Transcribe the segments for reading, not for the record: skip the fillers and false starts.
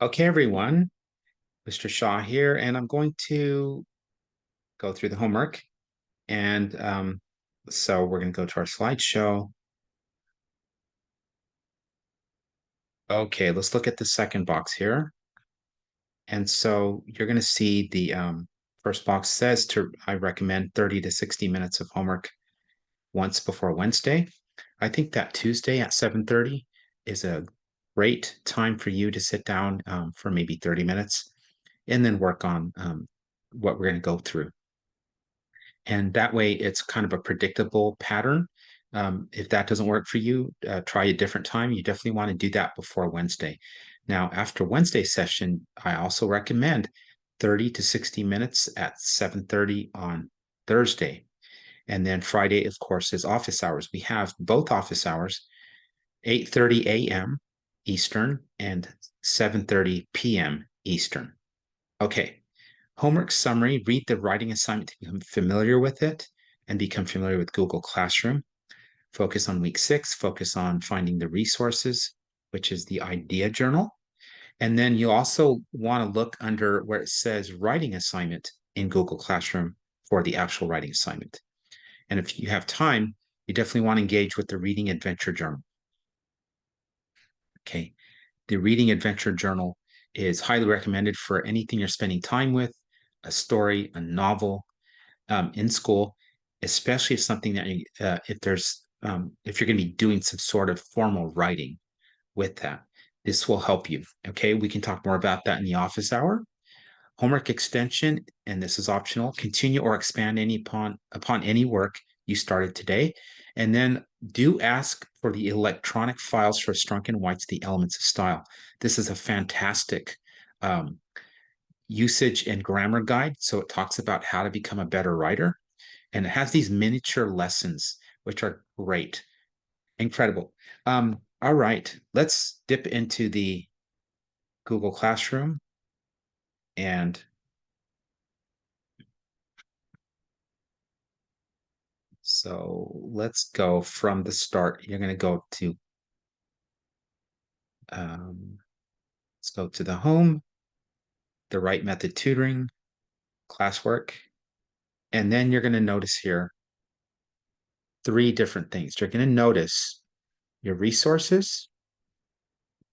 Okay, everyone, Mr. Shaw here, and I'm going to go through the homework. And so we're going to go to our slideshow. Okay, let's look at the second box here. And so you're going to see the first box says I recommend 30 to 60 minutes of homework once before Wednesday. I think that Tuesday at 7:30 is a great time for you to sit down for maybe 30 minutes and then work on what we're going to go through. And that way it's kind of a predictable pattern. If that doesn't work for you, try a different time. You definitely want to do that before Wednesday. Now, after Wednesday session, I also recommend 30 to 60 minutes at 7:30 on Thursday. And then Friday, of course, is office hours. We have both office hours, 8:30 a.m. Eastern and 7:30 p.m. Eastern. Okay, homework summary, read the writing assignment to become familiar with it and become familiar with Google Classroom. Focus on week 6, focus on finding the resources, which is the idea journal. And then you also want to look under where it says writing assignment in Google Classroom for the actual writing assignment. And if you have time, you definitely want to engage with the reading adventure journal. Okay, the reading adventure journal is highly recommended for anything you're spending time with, a story, a novel, in school, especially if something that if you're going to be doing some sort of formal writing with that, this will help you. Okay, we can talk more about that in the office hour. Homework extension, and this is optional. Continue or expand upon any work you started today, and then do ask for the electronic files for Strunk and White's The Elements of Style. This is a fantastic um, usage and grammar guide. So it talks about how to become a better writer. And it has these miniature lessons, which are great, incredible. All right, let's dip into the Google Classroom. And so let's go from the start. You're going to go to, let's go to the home, the right method tutoring, classwork. And then you're going to notice here 3 different things. You're going to notice your resources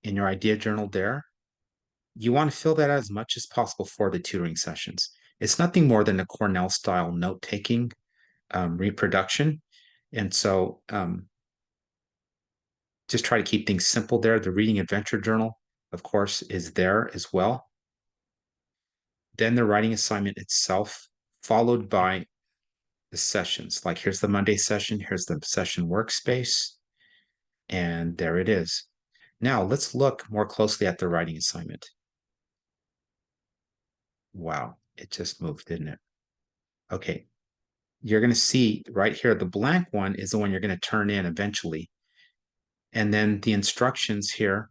in your idea journal there. You want to fill that out as much as possible for the tutoring sessions. It's nothing more than a Cornell style note taking reproduction. And so just try to keep things simple there. The reading adventure journal, of course, is there as well. Then the writing assignment itself, followed by the sessions. Like here's the Monday session, here's the session workspace, and there it is. Now let's look more closely at the writing assignment. Wow, it just moved, didn't it? Okay, you're going to see right here, the blank one is the one you're going to turn in eventually. And then the instructions here,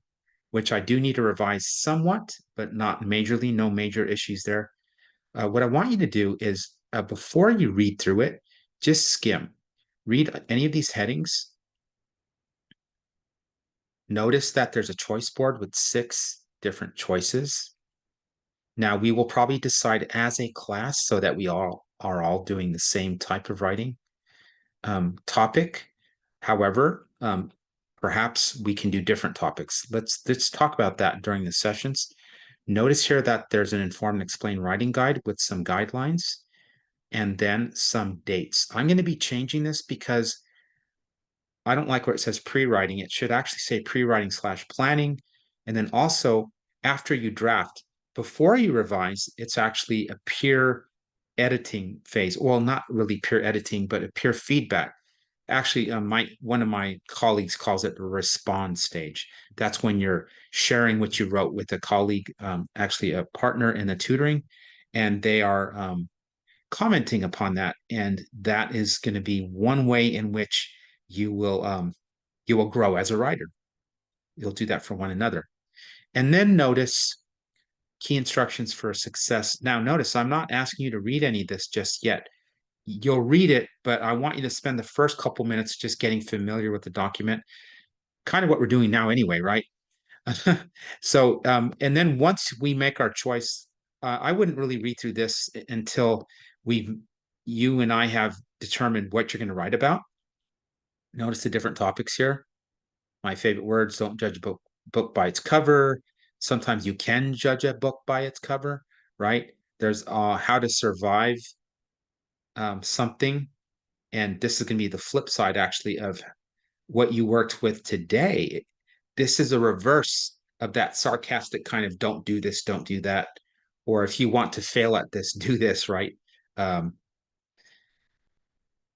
which I do need to revise somewhat, but not majorly, no major issues there. What I want you to do is before you read through it, just skim. Read any of these headings. Notice that there's a choice board with 6 different choices. Now, we will probably decide as a class so that we all are all doing the same type of writing topic. However, perhaps we can do different topics. Let's talk about that during the sessions. Notice here that there's an inform and explain writing guide with some guidelines and then some dates. I'm going to be changing this because I don't like where it says pre-writing. It should actually say pre-writing / planning. And then also after you draft, before you revise, it's actually a peer editing phase. Well, not really peer editing, but a peer feedback. Actually, one of my colleagues calls it the respond stage. That's when you're sharing what you wrote with a colleague, actually a partner in the tutoring, and they are commenting upon that. And that is going to be one way in which you will grow as a writer. You'll do that for one another. And then notice key instructions for success. Now, notice I'm not asking you to read any of this just yet. You'll read it, but I want you to spend the first couple minutes just getting familiar with the document, kind of what we're doing now anyway, right? So, and then once we make our choice, I wouldn't really read through this until we've, you and I have determined what you're going to write about. Notice the different topics here. My favorite words: don't judge a book by its cover. Sometimes you can judge a book by its cover, right? There's how to survive something. And this is going to be the flip side, actually, of what you worked with today. This is a reverse of that sarcastic kind of don't do this, don't do that. Or if you want to fail at this, do this, right? Um,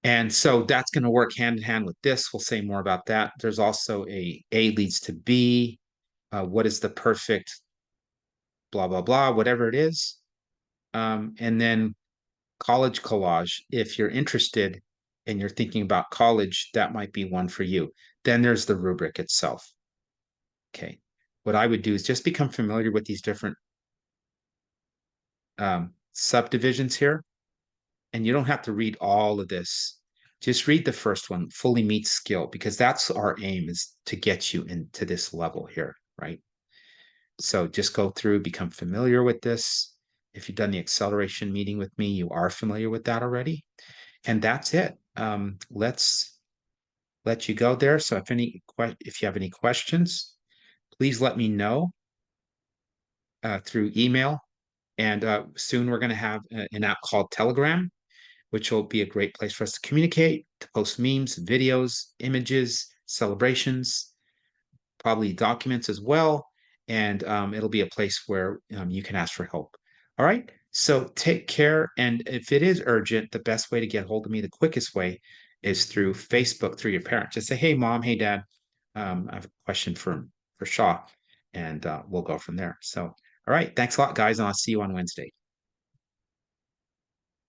and so that's going to work hand in hand with this. We'll say more about that. There's also A leads to B. What is the perfect blah, blah, blah, whatever it is. And then college collage. If you're interested and you're thinking about college, that might be one for you. Then there's the rubric itself. Okay. What I would do is just become familiar with these different subdivisions here. And you don't have to read all of this. Just read the first one, fully meets skill, because that's our aim, is to get you into this level here, right? So just go through, become familiar with this. If you've done the acceleration meeting with me, you are familiar with that already. And that's it. Let's let you go there. So if you have any questions, please let me know through email. And soon we're going to have an app called Telegram, which will be a great place for us to communicate, to post memes, videos, images, celebrations, probably documents as well. And it'll be a place where you can ask for help. All right. So take care. And if it is urgent, the best way to get hold of me, the quickest way, is through Facebook, through your parents. Just say, hey, mom, hey, dad, I have a question for Shaw. And we'll go from there. So, all right. Thanks a lot, guys. And I'll see you on Wednesday.